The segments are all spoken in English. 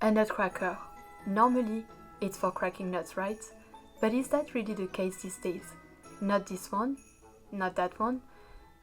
A nutcracker. Normally, it's for cracking nuts, right? But is that really the case these days? Not this one, not that one,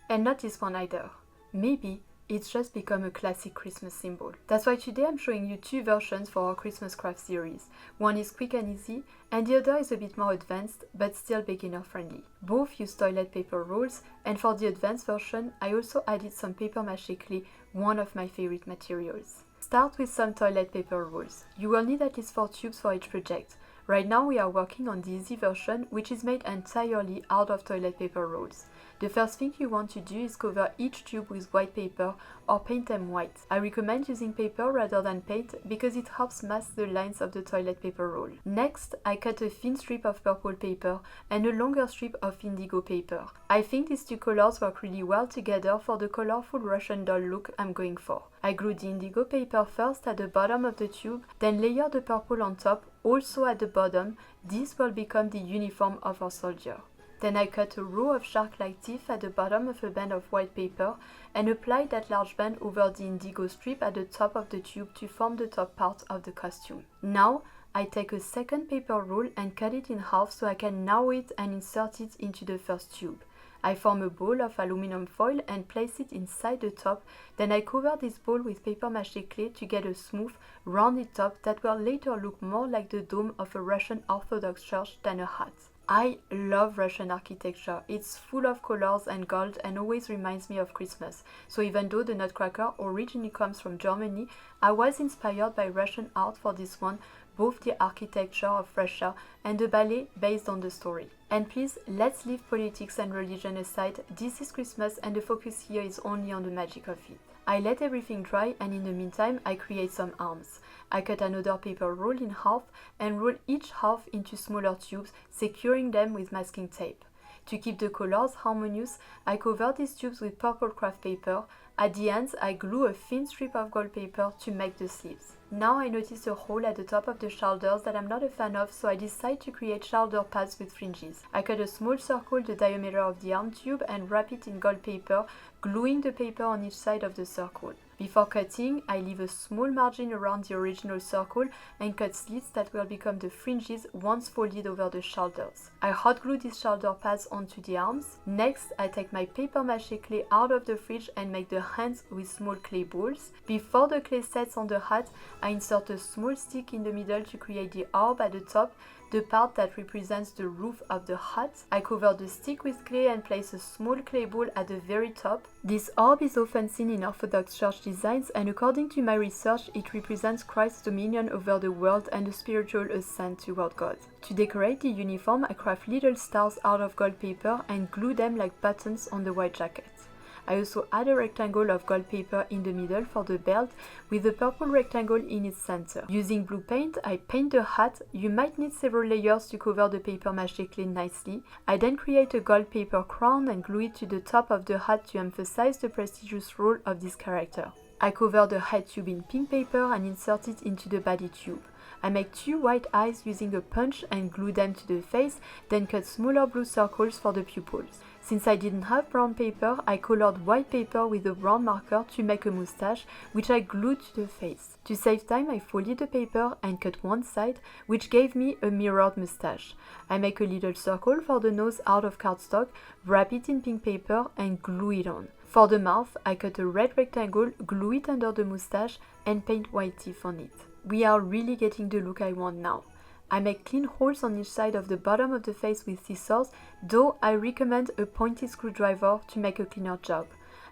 and not this one either. Maybe it's just become a classic Christmas symbol. That's why today I'm showing you two versions for our Christmas craft series. One is quick and easy, and the other is a bit more advanced, but still beginner friendly. Both use toilet paper rolls, and for the advanced version, I also added some paper mâché clay, one of my favorite materials. Start with some toilet paper rolls. You will need at least 4 tubes for each project. Right now we are working on the easy version, which is made entirely out of toilet paper rolls. The first thing you want to do is cover each tube with white paper or paint them white. I recommend using paper rather than paint because it helps mask the lines of the toilet paper roll. Next, I cut a thin strip of purple paper and a longer strip of indigo paper. I think these two colors work really well together for the colorful Russian doll look I'm going for. I glued the indigo paper first at the bottom of the tube, then layer the purple on top, also at the bottom. This will become the uniform of our soldier. Then I cut a row of shark-like teeth at the bottom of a band of white paper and applied that large band over the indigo strip at the top of the tube to form the top part of the costume. Now I take a second paper roll and cut it in half so I can narrow it and insert it into the first tube. I form a ball of aluminum foil and place it inside the top, then I cover this ball with paper mâché clay to get a smooth, rounded top that will later look more like the dome of a Russian Orthodox church than a hat. I love Russian architecture. It's full of colors and gold and always reminds me of Christmas. So even though the Nutcracker originally comes from Germany, I was inspired by Russian art for this one, both the architecture of Russia and the ballet based on the story. And please, let's leave politics and religion aside. This is Christmas and the focus here is only on the magic of it. I let everything dry and in the meantime I create some arms. I cut another paper roll in half and roll each half into smaller tubes, securing them with masking tape. To keep the colors harmonious, I cover these tubes with purple craft paper. At the ends, I glue a thin strip of gold paper to make the sleeves. Now I notice a hole at the top of the shoulders that I'm not a fan of, so I decide to create shoulder pads with fringes. I cut a small circle the diameter of the arm tube and wrap it in gold paper, gluing the paper on each side of the circle. Before cutting, I leave a small margin around the original circle and cut slits that will become the fringes once folded over the shoulders. I hot glue these shoulder pads onto the arms. Next, I take my paper mâché clay out of the fridge and make the hands with small clay balls. Before the clay sets on the hat, I insert a small stick in the middle to create the orb at the top, the part that represents the roof of the hat. I cover the stick with clay and place a small clay ball at the very top. This orb is often seen in Orthodox church designs, and according to my research, it represents Christ's dominion over the world and the spiritual ascent toward God. To decorate the uniform, I craft little stars out of gold paper and glue them like buttons on the white jacket. I also add a rectangle of gold paper in the middle for the belt with a purple rectangle in its center. Using blue paint, I paint the hat. You might need several layers to cover the paper mâché clay nicely. I then create a gold paper crown and glue it to the top of the hat to emphasize the prestigious role of this character. I cover the head tube in pink paper and insert it into the body tube. I make 2 white eyes using a punch and glue them to the face, then cut smaller blue circles for the pupils. Since I didn't have brown paper, I colored white paper with a brown marker to make a moustache, which I glued to the face. To save time, I folded the paper and cut one side, which gave me a mirrored moustache. I make a little circle for the nose out of cardstock, wrap it in pink paper and glue it on. For the mouth, I cut a red rectangle, glue it under the moustache and paint white teeth on it. We are really getting the look I want now. I make clean holes on each side of the bottom of the face with scissors, though I recommend a pointed screwdriver to make a cleaner job.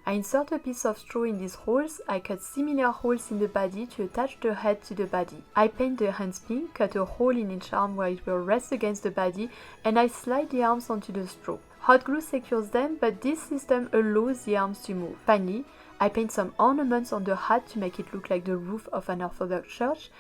I insert a piece of straw in these holes. I cut similar holes in the body to attach the head to the body. I paint the hands pink, cut a hole in each arm where it will rest against the body, and I slide the arms onto the straw. Hot glue secures them, but this system allows the arms to move. Finally, I paint some ornaments on the hat to make it look like the roof of an Orthodox church.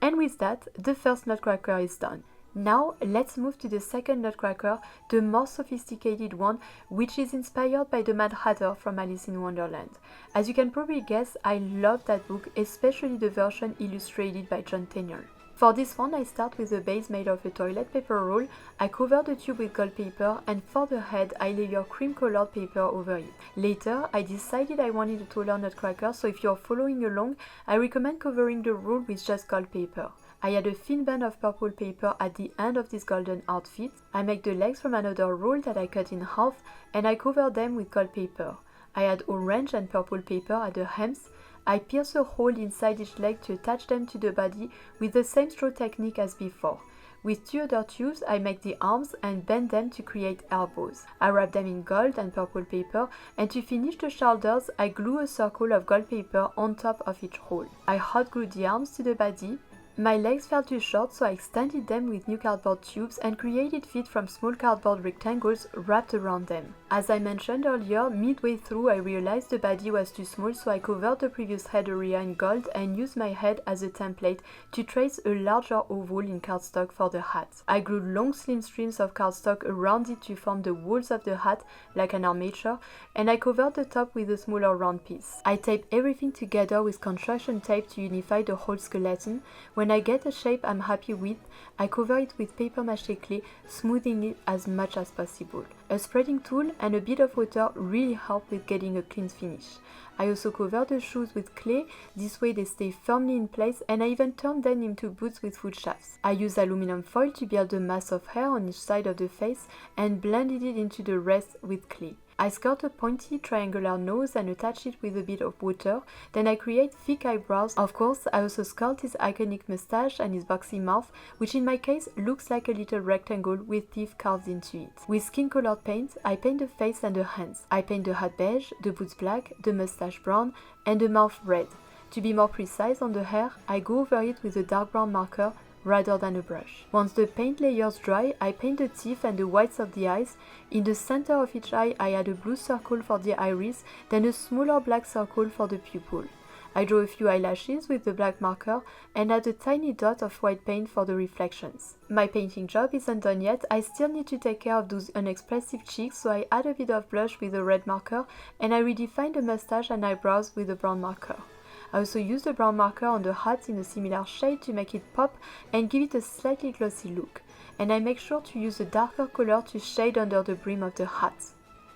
And with that, the first Nutcracker is done. Now let's move to the second Nutcracker, the more sophisticated one, which is inspired by the Mad Hatter from Alice in Wonderland. As you can probably guess, I love that book, especially the version illustrated by John Tenniel. For this one, I start with a base made of a toilet paper roll. I cover the tube with gold paper, and for the head I layer cream colored paper over it. Later, I decided I wanted a taller nutcracker, so if you're following along, I recommend covering the roll with just gold paper. I add a thin band of purple paper at the end of this golden outfit. I make the legs from another roll that I cut in half, and I cover them with gold paper. I add orange and purple paper at the hems. I pierce a hole inside each leg to attach them to the body with the same straw technique as before. With 2 other tubes, I make the arms and bend them to create elbows. I wrap them in gold and purple paper, and to finish the shoulders, I glue a circle of gold paper on top of each hole. I hot glue the arms to the body. My legs felt too short, so I extended them with new cardboard tubes and created feet from small cardboard rectangles wrapped around them. As I mentioned earlier, midway through I realized the body was too small, so I covered the previous head area in gold and used my head as a template to trace a larger oval in cardstock for the hat. I glued long slim strips of cardstock around it to form the walls of the hat like an armature, and I covered the top with a smaller round piece. I taped everything together with construction tape to unify the whole skeleton. When I get a shape I'm happy with, I cover it with paper mâché clay, smoothing it as much as possible. A spreading tool and a bit of water really help with getting a clean finish. I also cover the shoes with clay, this way they stay firmly in place, and I even turn them into boots with foot shafts. I use aluminum foil to build a mass of hair on each side of the face and blended it into the rest with clay. I skirt a pointy triangular nose and attach it with a bit of water, then I create thick eyebrows. Of course, I also sculpt his iconic mustache and his boxy mouth, which in my case looks like a little rectangle with teeth carved into it. With skin colored paint, I paint the face and the hands. I paint the hat beige, the boots black, the mustache brown, and the mouth red. To be more precise on the hair, I go over it with a dark brown marker rather than a brush. Once the paint layers dry, I paint the teeth and the whites of the eyes. In the center of each eye, I add a blue circle for the iris, then a smaller black circle for the pupil. I draw a few eyelashes with the black marker and add a tiny dot of white paint for the reflections. My painting job isn't done yet. I still need to take care of those unexpressive cheeks, so I add a bit of blush with a red marker, and I redefine the mustache and eyebrows with a brown marker. I also use the brown marker on the hat in a similar shade to make it pop and give it a slightly glossy look. And I make sure to use a darker color to shade under the brim of the hat.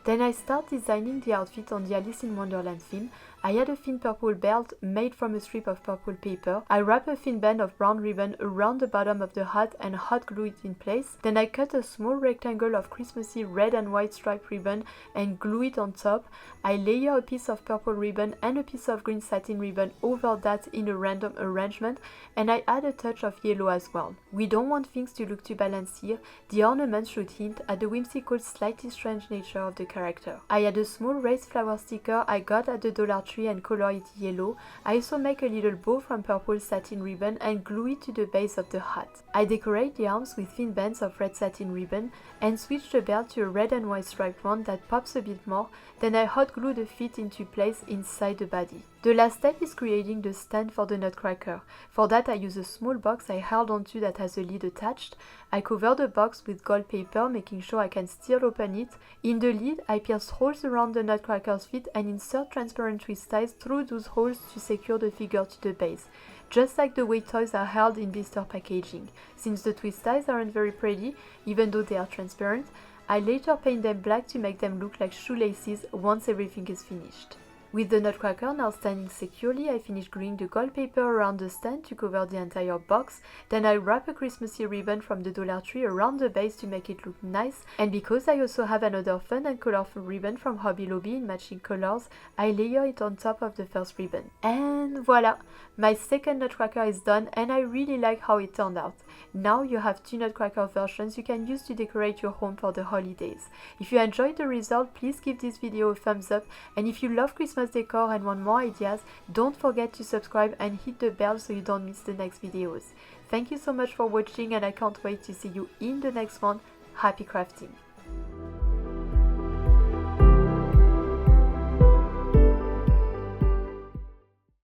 Then I start designing the outfit on the Alice in Wonderland theme. I add a thin purple belt made from a strip of purple paper. I wrap a thin band of brown ribbon around the bottom of the hat and hot glue it in place. Then I cut a small rectangle of Christmassy red and white striped ribbon and glue it on top. I layer a piece of purple ribbon and a piece of green satin ribbon over that in a random arrangement, and I add a touch of yellow as well. We don't want things to look too balanced here. The ornaments should hint at the whimsical, slightly strange nature of the character. I add a small raised flower sticker I got at the Dollar Tree and color it yellow. I also make a little bow from purple satin ribbon and glue it to the base of the hat. I decorate the arms with thin bands of red satin ribbon and switch the belt to a red and white striped one that pops a bit more. Then I hot glue the feet into place inside the body. The last step is creating the stand for the Nutcracker. For that I use a small box I held onto that has a lid attached. I cover the box with gold paper, making sure I can still open it. In the lid I pierce holes around the Nutcracker's feet and insert transparent twist ties through those holes to secure the figure to the base, just like the way toys are held in blister packaging. Since the twist ties aren't very pretty, even though they are transparent, I later paint them black to make them look like shoelaces once everything is finished. With the Nutcracker now standing securely, I finish gluing the gold paper around the stand to cover the entire box. Then I wrap a Christmassy ribbon from the Dollar Tree around the base to make it look nice. And because I also have another fun and colorful ribbon from Hobby Lobby in matching colors, I layer it on top of the first ribbon. And voila! My second Nutcracker is done, and I really like how it turned out. Now you have 2 Nutcracker versions you can use to decorate your home for the holidays. If you enjoyed the result, please give this video a thumbs up, and if you love Christmas decor and want more ideas, don't forget to subscribe and hit the bell so you don't miss the next videos. Thank you so much for watching, and I can't wait to see you in the next one. Happy crafting!